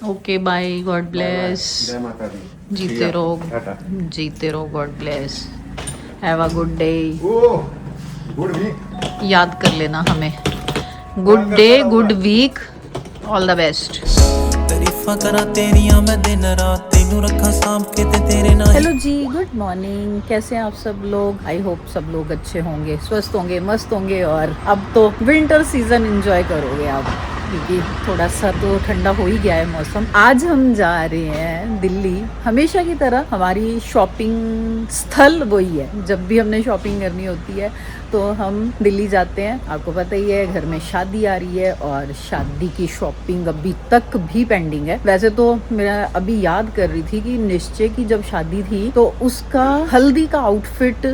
Okay bye, god bless. जीते रहो, god bless, have a good day. Good week याद कर लेना हमें। Good day, good week, all the best. Hello ji, good morning. कैसे हैं आप सब लोग? आई होप सब लोग अच्छे होंगे, स्वस्थ होंगे, मस्त होंगे और अब तो विंटर सीजन एंजॉय करोगे आप, क्योंकि थोड़ा सा तो ठंडा हो ही गया है मौसम। आज हम जा रहे हैं दिल्ली। हमेशा की तरह हमारी शॉपिंग स्थल वही है, जब भी हमने शॉपिंग करनी होती है तो हम दिल्ली जाते हैं। आपको पता ही है, घर में शादी आ रही है और शादी की शॉपिंग अभी तक भी पेंडिंग है। वैसे तो मेरा अभी याद कर रही थी कि निश्चय की जब शादी थी तो उसका हल्दी का आउटफिट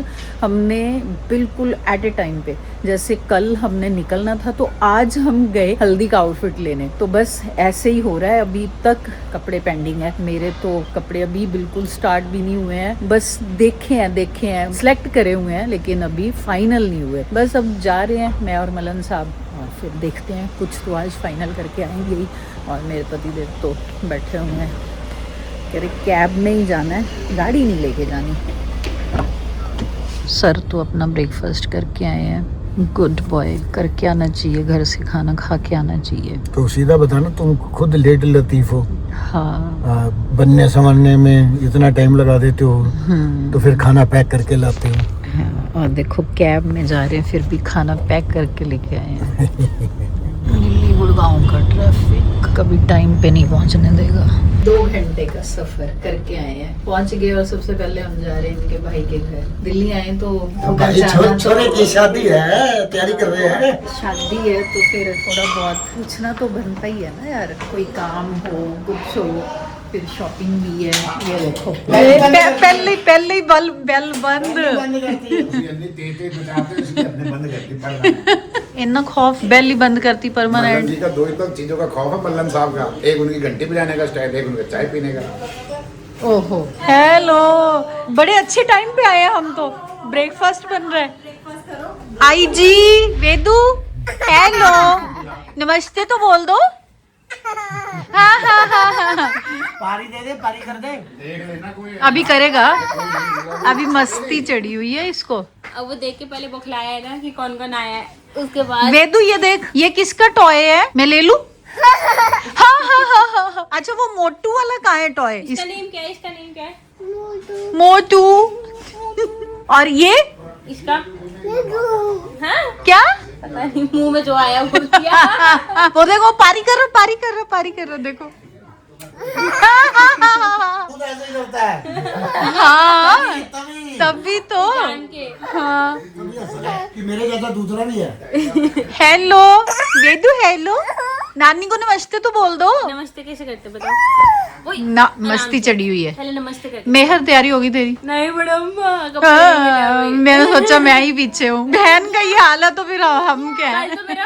हमने बिल्कुल एट ए टाइम पे, जैसे कल हमने निकलना था तो आज हम गए हल्दी का आउटफिट लेने। तो बस ऐसे ही हो रहा है, अभी तक कपड़े पेंडिंग है। मेरे तो कपड़े अभी बिल्कुल स्टार्ट भी नहीं हुए हैं, बस देखे हैं, सिलेक्ट करे हुए हैं, लेकिन अभी फाइनल नहीं हुए। बस अब जा रहे हैं मैं और मलन साहब, और फिर देखते हैं, कुछ तो आज फाइनल करके आएंगे ही। और मेरे पतिदेव तो बैठे हुए हैं, कह रहे कैब में ही जाना है, गाड़ी नहीं लेके जानी। सर तो अपना ब्रेकफास्ट करके आए हैं। गुड बॉय, करके आना चाहिए, घर से खाना खा के आना चाहिए। तो सीधा बताना, तुम खुद लेट लतीफ हो। हाँ, बनने संवरने में इतना टाइम लगा देते हो, तो फिर खाना पैक करके लाते हो। हाँ, और देखो कैब में जा रहे हैं फिर भी खाना पैक करके लेके आए हैं। दिल्ली गुड़गांव का ट्रैफिक कभी टाइम पे नहीं पहुंचने देगा। 2 घंटे का सफर करके आए हैं, पहुंच गए। और सबसे पहले हम जा रहे हैं इनके भाई के घर। दिल्ली आए तो छोरे की शादी है, तैयारी कर रहे हैं। शादी है तो फिर थोड़ा बहुत पूछना तो बनता ही है ना यार, कोई काम हो, कुछ हो, फिर शॉपिंग भी है। ये देखो पहले बेल बंद। इतना खौफ बेल ही बंद करती परमानेंट। जी का 2 ही तो चीजों का खौफ है मल्लन साहब का, एक उनकी घंटी बजाने का स्टाइल, एक उनका चाय पीने का। ओहो, हेलो, बड़े अच्छे टाइम पे आए हैं हम तो। ब्रेकफास्ट बन रहा है। आई जी, वेदू, हेलो, नमस्ते तो बोल दो। पारी दे दे, पारी कर दे। अभी करेगा, अभी मस्ती चढ़ी हुई है इसको। अब वो देख के पहले बखलाया है ना कि कौन कौन आया है, उसके बाद वेदू ये देख, ये किसका टॉय है, मैं ले लूं? हाँ। अच्छा, वो मोटू वाला कहाँ है टॉय? इसका नेम क्या है? इसका नेम क्या है? मोटू। और ये इसका हाँ क्या? पता नहीं, मुंह में जो आया वो किया। वो देखो, पारी कर रहा देखो। तू तो ऐसे ही करता है। हाँ, तभी तो। जान के। हाँ, कि मेरे जैसा दूसरा भी है। हेलो वेदू, हेलो, नानी को नमस्ते तो बोल दो। नमस्ते कैसे करते बताओ? ओए, ना मस्ती चढ़ी हुई है। पहले नमस्ते करते। मेहर तैयारी होगी तेरी? नहीं बड़म्मा, मैंने सोचा मैं ही पीछे हूँ। बहन का ये हाल है तो फिर हम क्या है? तो मेरा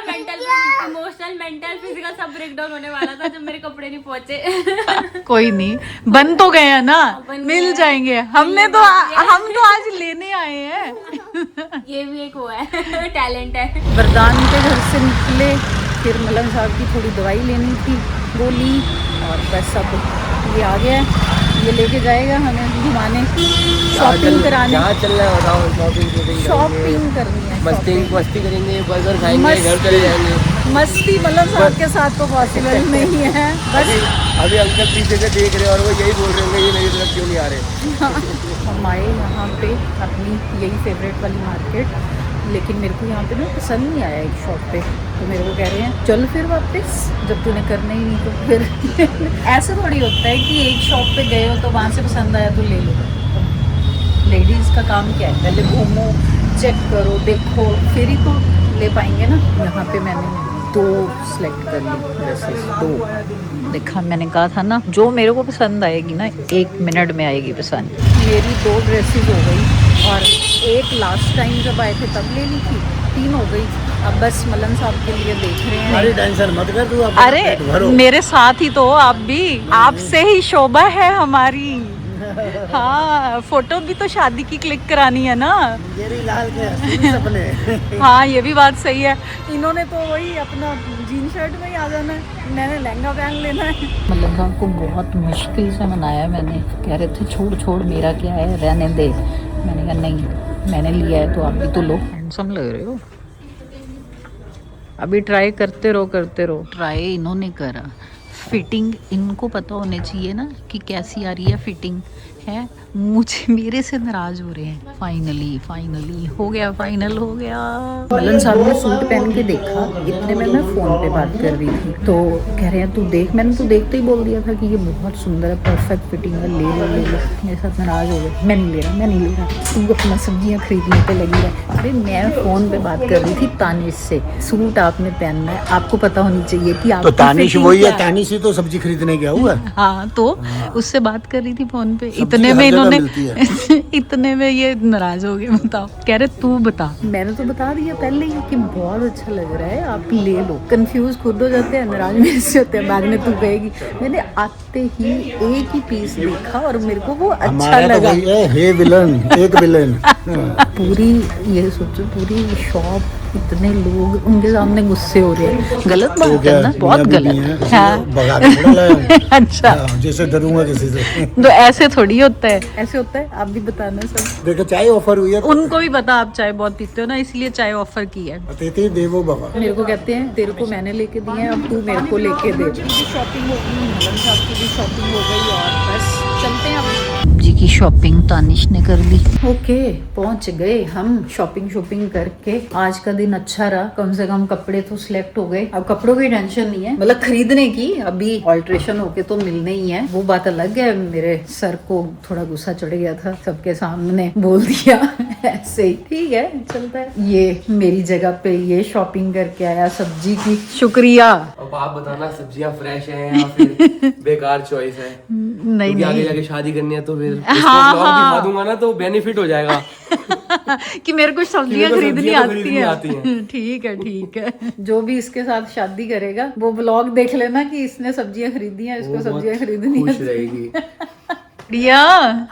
इमोशनल, मेंटल, फिजिकल सब ब्रेकडाउन होने वाला था जब मेरे कपड़े नहीं पहुंचे। कोई नहीं, बन तो गए हैं ना, बन मिल गए। जाएंगे। हम तो आज लेने आए हैं। ये भी एक वो है, टैलेंट है। वरदान के घर से निकले, फिर मलन साहब की थोड़ी दवाई लेनी थी, वो ली, और बस अब ये आ गया, ये लेके जाएगा हमें घुमाने, शॉपिंग कराने। कहाँ चल रहा है बताओ? शॉपिंग करनी है, मस्ती करेंगे, बर्गर खाएंगे, घर चले जाएंगे। मस्ती मलन साहब के साथ तो पॉसिबल नहीं है। बस अभी अंकल पीछे से देख रहे हैं और वो यही बोल रहे होंगे, ये मेरी तरफ क्यों नहीं आ रहे। हम आए यहाँ पे अपनी यही फेवरेट वाली मार्केट, लेकिन मेरे को यहाँ पे ना पसंद नहीं आया एक शॉप पे, तो मेरे को कह रहे हैं चल फिर वापस, जब तूने करना ही नहीं तो फिर। ऐसा थोड़ी होता है कि एक शॉप पे गए हो तो वहाँ से पसंद आया तो ले लो। लेडीज़ का काम क्या है, पहले घूमो, चेक करो, देखो, फिर ही तो ले पाएंगे ना। यहाँ पे मैंने 2 सिलेक्ट कर ली ड्रेसेस, 2 देखा। मैंने कहा था ना, जो मेरे को पसंद आएगी ना 1 मिनट में आएगी पसंद। मेरी 2 ड्रेसेस हो गई, और एक लास्ट टाइम जब आए थे तब ले ली थी, 3 हो गई। अब बस मलन साहब के लिए देख रहे हैं। अरे टेंशन मत कर तू। अरे मेरे साथ ही तो आप भी, आपसे ही शोभा है हमारी। हाँ फोटो भी तो शादी की क्लिक करानी है ना। मेरी लाल के हसीन सपने। हाँ ये भी बात सही है। इन्होंने तो वही अपना जीन शर्ट में ही आ जाना है, मैंने लहंगा पहन लेना है। मतलब को बहुत मुश्किल से मनाया मैंने, कह रहे थे छोड़ छोड़ मेरा क्या है रहने दे, मैंने कहा नहीं मैंने लिया है तो आप भी तो लो। हैंडसम लग रहे हो। अभी ट्राई करते रहो। ट्राई इन्होंने करा, फिटिंग इनको पता होने चाहिए ना कि कैसी आ रही है फिटिंग है। मुझे मेरे से नाराज हो रहे हैं। फाइनली हो गया, फाइनल हो गया। मलन साहब ने सूट पहन के देखा, इतने में मैं फोन पे बात कर रही थी तो कह रहे हैं तू देख। मैंने तो देखते ही बोल दिया था कि ये बहुत सुंदर है, परफेक्ट फिटिंग है, ले लो। मेरे साथ नाराज हो गए, मैं नहीं ले रहा। तू अपना सब्जियां खरीदने पे लगी है। अरे मैं फोन पे बात कर रही थी तानिश से, सूट आपने पहनना है, आपको पता होनी चाहिए कि आप तो तानिश वही है, तानिश ही तो सब्जी खरीदने गया हुआ है। हाँ तो उससे बात कर रही थी फोन पे, इतने में इन्होंने इतने में ये नाराज हो गए। बताओ, कह रहे तू बता। मैंने तो बता दिया पहले ही कि बहुत अच्छा लग रहा है, आप ले लो। कंफ्यूज खुद हो जाते हैं, नाराज मेरे से होते हैं। बाद में तू कहेगी मैंने आते ही एक ही पीस देखा और मेरे को वो अच्छा लगा। हे विलन, एक विलन। पूरी ये सोचो, पूरी शॉप इतने लोग उनके सामने गुस्से हो रहे हैं। गलत बात है ना, बहुत गलत है। हाँ। अच्छा जैसे डरूंगा किसी से तो ऐसे थोड़ी होता है, ऐसे होता है। आप भी बताना सब। देखो चाय ऑफर हुई है, उनको भी पता आप चाय बहुत पीते हो ना, इसलिए चाय ऑफर की है। देवो बाबा मेरे को कहते हैं तेरे को मैंने लेके दिए हैं, अब तू मेरे को लेके दे। शॉपिंग हो गई, मलन साहब की भी शॉपिंग हो गई और बस चलते हैं अब। जी की शॉपिंग तानिश ने कर ली। ओके पहुंच गए हम शॉपिंग करके। आज का दिन अच्छा रहा, कम से कम कपड़े तो सिलेक्ट हो गए। अब कपड़ों की टेंशन नहीं है, मतलब खरीदने की। अभी ऑल्ट्रेशन होके तो मिलने ही है, वो बात अलग है। मेरे सर को थोड़ा गुस्सा चढ़ गया था, सबके सामने बोल दिया ऐसे ही। ठीक है चलता है। ये मेरी जगह पे ये शॉपिंग करके आया सब्जी की, शुक्रिया। अब आप बताना सब्जियां फ्रेश हैं या फिर बेकार चॉइस है। नहीं आगे जाके शादी करनी है तो फिर हाँ, दिखा दूंगा ना तो बेनिफिट हो जाएगा कि मेरे को सब्जियां खरीदनी आती है। हैं। ठीक है। जो भी इसके साथ शादी करेगा वो ब्लॉग देख लेना कि इसने सब्जियां खरीदी हैं, इसको सब्जियां खरीदनी खुश रहेगी। प्रिया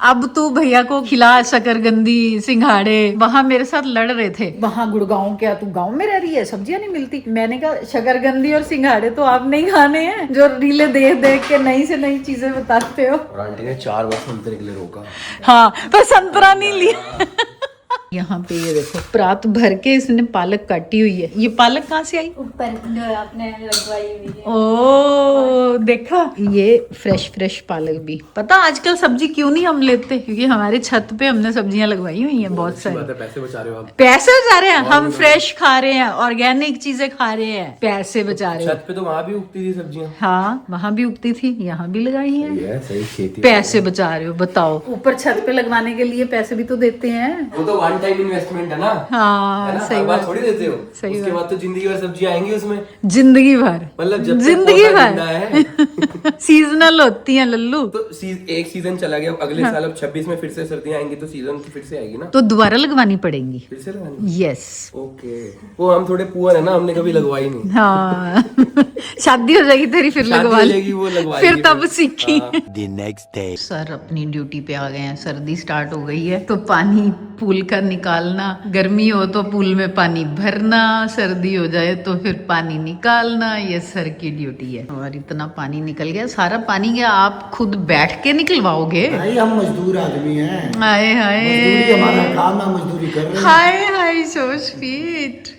अब तू भैया को खिला शकरगंदी सिंघाड़े। वहाँ मेरे साथ लड़ रहे थे, वहाँ गुड़गांव क्या तू गांव में रह रही है, सब्जियां नहीं मिलती। मैंने कहा शकरगंदी और सिंघाड़े तो आप नहीं खाने हैं जो रीले देख के नई से नई चीजें बताते हो। और आंटी ने 4 बार संतरे के लिए रोका। हाँ पर संतरा नहीं लिया। यहाँ पे ये देखो प्रात भर के इसने पालक काटी हुई है। ये पालक कहाँ से आई? ऊपर जो आपने लगवाई हुई है। ओ देखा, ये फ्रेश पालक भी। पता आजकल सब्जी क्यों नहीं हम लेते, क्योंकि हमारे छत पे हमने सब्जियां लगवाई हुई हैं बहुत सारी। पैसे बचा रहे हो आप। पैसे बचा रहे हैं हम, फ्रेश खा रहे हैं, ऑर्गेनिक चीजें खा रहे हैं, पैसे बचा रहे हैं। छत पे तो वहाँ भी उगती थी सब्जियां। हाँ वहाँ भी उगती थी, यहाँ भी लगाई है। सही खेती। पैसे बचा रहे हो बताओ। ऊपर छत पे लगवाने के लिए पैसे भी तो देते हैं। वो तो वन टाइम इन्वेस्टमेंट है ना। हाँ सही बात, थोड़ी देते हो। सही उसके बाद तो जिंदगी भर सब्जियां आएंगी उसमें, जिंदगी भर। मतलब जब जिंदगी तक पौधा भर जिंदा है। सीजनल होती हैं लल्लू। तो एक सीजन चला गया, अगले साल अब 26 में फिर से सर्दियां आएंगी तो सीजन फिर से आएगी ना, तो दोबारा लगवानी पड़ेंगी। फिर से लगानी। यस ओके, वो हम थोड़े पुअर है ना, हमने कभी लगवाई नहीं। हाँ शादी हो जाएगी तेरी फिर शादी लगवा हो ली, जाएगी, वो लगवाएगी फिर तब सीखी। The next day. सर अपनी ड्यूटी पे आ गए हैं, सर्दी स्टार्ट हो गई है तो पानी पूल का निकालना, गर्मी हो तो पूल में पानी भरना, सर्दी हो जाए तो फिर पानी निकालना, ये सर की ड्यूटी है। और इतना पानी निकल गया, सारा पानी गया। आप खुद बैठ के निकलवाओगे? भाई हम मजदूर आदमी हैं, हाय मजदूरी हाय हमारा काम है, मजदूरी कर रहे हैं। हाय सो स्वीट।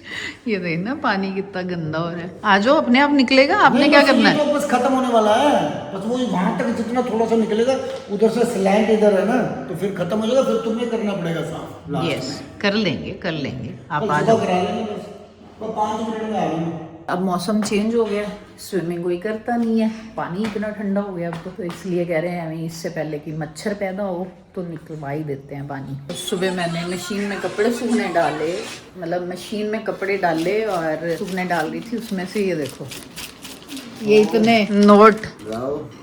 ये देखना पानी कितना गंदा हो रहा है। आ जाओ, अपने आप निकलेगा, आपने क्या करना है? तो बस खत्म होने वाला है, बस वो वहां तक जितना थोड़ा सा निकलेगा, उधर से स्लैंट इधर है ना, तो फिर खत्म हो जाएगा, फिर तुम्हें करना पड़ेगा साफ लास्ट यस में। कर लेंगे आप कल आ सुबह जाओ। करा लेंगे बस, वो 5 मिनट में आ जाऊंगा। अब मौसम चेंज हो गया, स्विमिंग कोई करता नहीं है, पानी इतना ठंडा हो गया अब तो इसलिए कह रहे हैं हमें इससे पहले कि मच्छर पैदा हो तो निकलवा ही देते हैं पानी। तो सुबह मैंने मशीन में कपड़े सूखने डाले, मतलब मशीन में कपड़े डाले और सूखने डाल रही थी, उसमें से ये देखो ये इतने नोट,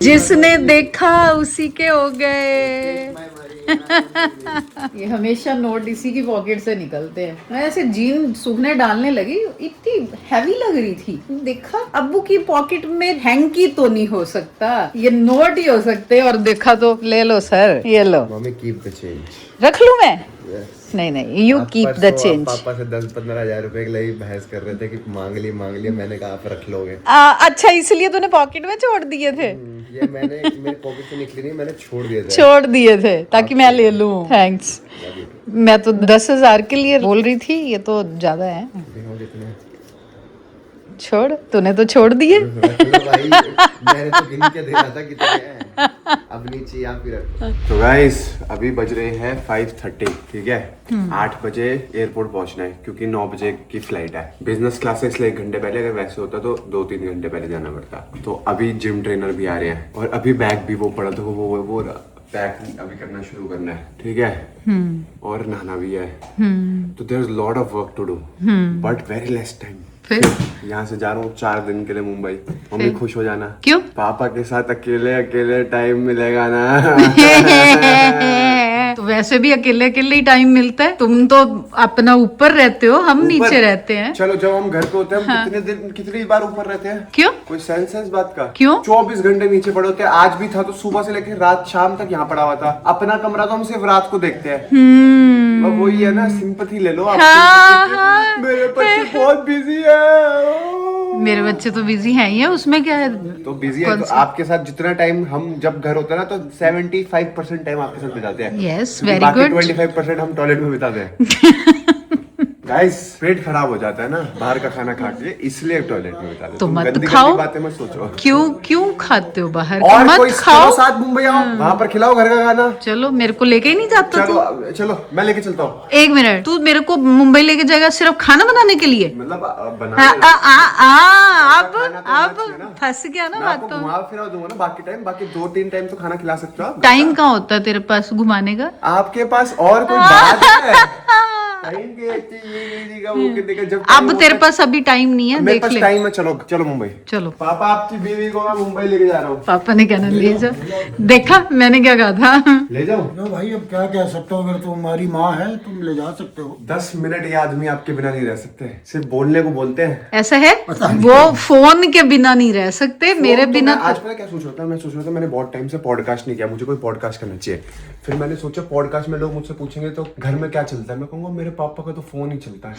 जिसने देखा उसी के हो गए। ये हमेशा नोट इसी की पॉकेट से निकलते हैं। मैं ऐसे जीन सूखने डालने लगी, इतनी हैवी लग रही थी, देखा अब्बू की पॉकेट में हैंकी तो नहीं हो सकता, ये नोट ही हो सकते। और देखा तो ले लो सर, ये लो, मम्मी कीप द चेंज। रख लूं मैं? नहीं, यू कीप द चेंज। पापा से 10-15 हजार रुपए के लिए बहस कर रहे थे कि मांग लिए, मैंने कहा आप रख लोगे। अच्छा, इसलिए तूने पॉकेट में छोड़ दिए थे? ये मैंने मेरे पॉकेट से निकली नहीं, मैंने छोड़ दिए थे ताकि मैं ले लूं। थैंक्स। मैं तो 10,000 के लिए बोल रही थी, ये तो ज्यादा है। छोड़, तूने तो छोड़ दिए। भाई मैंने तो गिन के देखा था कितने हैं। अब नीचे यहाँ पे रखो। तो गाइस अभी बज रहे हैं 5:30, ठीक है। 8 बजे एयरपोर्ट पहुंचना है क्योंकि 9 बजे की फ्लाइट है। बिजनेस क्लास से इसलिए 1 घंटे पहले, अगर वैसे होता तो 2-3 घंटे पहले जाना पड़ता। तो अभी जिम ट्रेनर भी आ रहे हैं और अभी बैग भी वो पड़ा, तो वो पैक अभी करना शुरू करना है, ठीक है। और नहाना भी है। तो there is lot of work to do but very less time. फिर यहाँ से जा रहा हूँ 4 दिन के लिए मुंबई। मम्मी खुश हो जाना। क्यों? पापा के साथ अकेले टाइम मिलेगा ना। तो वैसे भी अकेले ही टाइम मिलता है। तुम तो अपना ऊपर रहते हो, हम नीचे रहते हैं। चलो जब हम घर पे होते हैं हम कितनी बार ऊपर रहते हैं? क्यों? कोई सेंस है इस बात का? क्यों? 24 घंटे नीचे पड़े होते हैं। आज भी था तो सुबह से लेकर रात शाम तक यहाँ पड़ा हुआ था। अपना कमरा तो हम सिर्फ रात को देखते हैं। अब वही है ना, सिंपैथी ले लो आप। मेरे बच्चे बहुत बिजी है। मेरे बच्चे तो बिजी हैं ही है, उसमें क्या है? तो बिजी है तो आपके साथ जितना टाइम हम जब घर होते हैं ना, तो 75% टाइम आपके साथ बिताते हैं। Yes, very good. 25% हम टॉयलेट में बिताते हैं। गाइस पेट खराब हो जाता है ना बाहर का खाना खा के, इसलिए टॉयलेट में बिताते हैं। तो मत गंदी खाओ। बातें मत सोचो। क्यों खाते हो बाहर? और मत कोई खाओ। साथ मुंबई आओ, वहाँ पर खिलाओ घर का खाना। चलो, मेरे को लेके ही नहीं जाता तू। चलो मैं लेके चलता हूँ। 1 मिनट, तू मेरे को मुंबई लेके जाएगा सिर्फ खाना बनाने के लिए? मतलब अब फंस गया ना बात। तो घुमा फिरा दूंगा ना बाकी टाइम, बाकी 2-3 टाइम तो खाना खिला सकते हो आप। टाइम कहाँ होता है तेरे पास घुमाने का? आपके पास और कोई बात है? टाइम के ये देगा वो देगा। जब अब तेरे पास अभी टाइम नहीं है, मेरे देख पास ले। टाइम है। चलो मुंबई। चलो, पापा आपकी बीवी को मैं मुंबई लेके जा रहा हूँ। पापा ने कहना ले जा। देखा मैंने क्या कहा था? ले जाओ। नो भाई, अब क्या कह सकता हूँ, अगर तुम हमारी माँ है तुम ले जा सकते हो। 10 मिनट ये आदमी आपके बिना नहीं रह सकते, सिर्फ बोलने को बोलते हैं। ऐसा है? वो फोन के बिना नहीं रह सकते, मेरे बिना। आज पता क्या सोच रहा था? मैं सोच रहा था मैंने बहुत टाइम से पॉडकास्ट नहीं किया, मुझे कोई पॉडकास्ट करना चाहिए। फिर मैंने सोचा पॉडकास्ट में लोग मुझसे पूछेंगे तो घर में क्या चलता है, मैं कहूंगा मेरे पापा का तो फोन ही चलता है।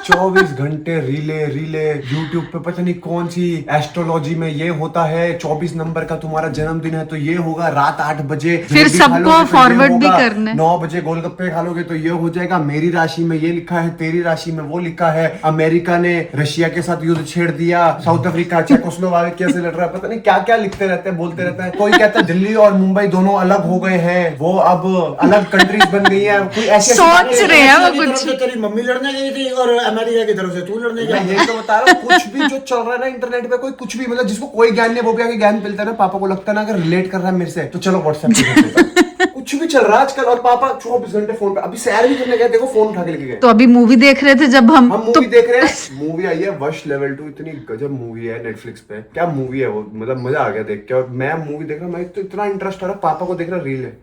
24 घंटे रीले यूट्यूब पे पता नहीं कौन सी एस्ट्रोलॉजी में ये होता है, 24 नंबर का तुम्हारा जन्मदिन है तो ये होगा, रात 8 बजे फिर सबको फॉरवर्ड भी करना है। 9 बजे गोलगप्पे खा लोगे तो ये हो जाएगा, मेरी राशि में ये लिखा है, तेरी राशि में वो लिखा है, अमेरिका ने रशिया के साथ युद्ध छेड़ दिया, साउथ अफ्रीका चेकोस्लोवाकिया से लड़ रहा है, पता नहीं क्या क्या लिखते रहते हैं, बोलते रहते हैं। कोई कहता है दिल्ली और मुंबई दोनों अलग हो गए हैं, वो अब अलग कंट्रीज बन गई है। कोई ऐसे सोच रहे हैं वो रशिया की कुछ। तरफ से तेरी मम्मी लड़ने गई थी और अमेरिका की तरफ से तू लड़ने गया। मैं ये तो बता रहा हूँ, कुछ भी जो चल रहा है ना इंटरनेट पे, कोई कुछ भी मतलब जिसको कोई ज्ञान नहीं, वो भी आके ज्ञान मिलता है ना। पापा को लगता है ना अगर रिलेट कर रहा है मेरे से तो चलो व्हाट्सएप पे कुछ भी चल रहा है आजकल। और पापा 24 घंटे फोन पे। अभी सैर भी करने गए, देखो फोन उठा के लेके गए। तो अभी मूवी देख रहे थे जब हम तो मूवी देख रहे हैं। मूवी आई है वश लेवल 2, इतनी गजब मूवी है नेटफ्लिक्स पे। क्या मूवी है वो, मतलब मजा आ गया देख के। और मैं मूवी देख रहा हूँ, मैं तो इतना इंटरेस्ट आ रहा, पापा को देख रहा रील है।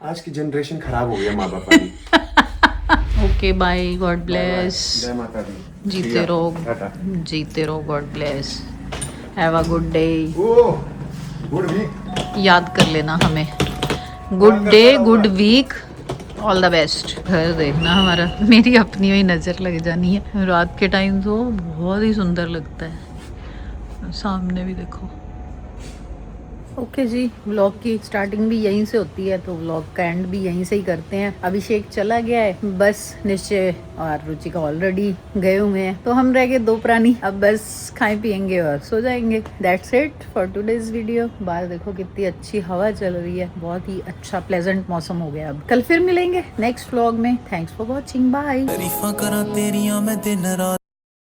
आज की जनरेशन खराब हो गई है माँ बाप की। Okay bye, god bless. जय माता दी। जीते रहो, god bless, have a good day. Oh good week. याद कर लेना हमें। Good day, good week, all the best. घर देखना हमारा, मेरी अपनी ही नज़र लग जानी है। रात के टाइम तो बहुत ही सुंदर लगता है, सामने भी देखो। ओके जी, व्लॉग की स्टार्टिंग भी यहीं से होती है तो व्लॉग का एंड भी यहीं से ही करते हैं। अभिषेक चला गया है, बस निश्चय और रुचिका ऑलरेडी गए हुए हैं, तो हम रह गए 2 प्राणी। अब बस खाएं पियेंगे और सो जाएंगे। That's it for today's video. बाहर देखो कितनी अच्छी हवा चल रही है, बहुत ही अच्छा प्लेजेंट मौसम हो गया। अब कल फिर मिलेंगे नेक्स्ट व्लॉग में। Thanks for watching, bye.